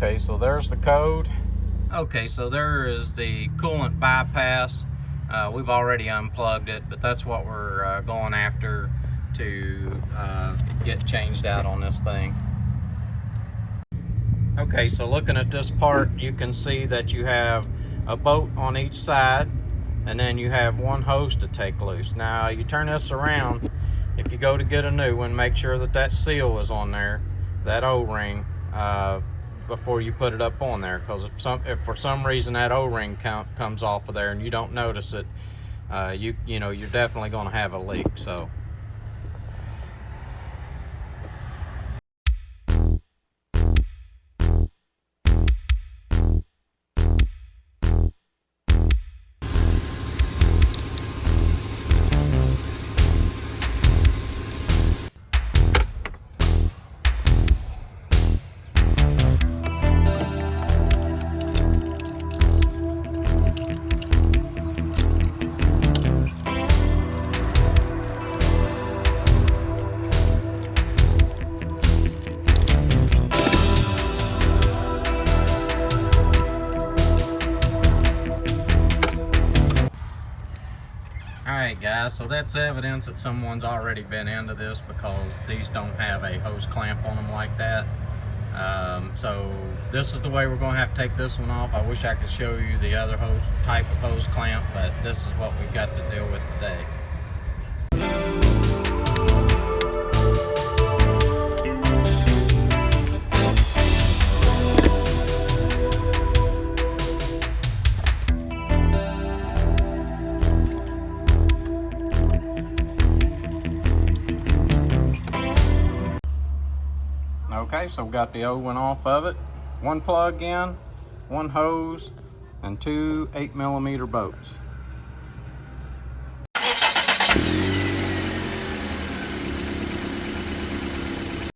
Okay, so there's the code. Okay, so there is the coolant bypass. We've already unplugged it, but that's what we're going after to get changed out on this thing. Okay, so looking at this part, you can see that you have a bolt on each side, and then you have one hose to take loose. Now, you turn this around, if you go to get a new one, make sure that that seal is on there, that O-ring, before you put it up on there, because if for some reason that O-ring comes off of there and you don't notice it, you know, you're definitely going to have a leak. So alright guys, so that's evidence that someone's already been into this, because these don't have a hose clamp on them like that. So this is the way we're going to have to take this one off. I wish I could show you the other type of hose clamp, but this is what we've got to deal with today. Okay, so we've got the old one off of it. One plug in, one hose, and two 8mm bolts.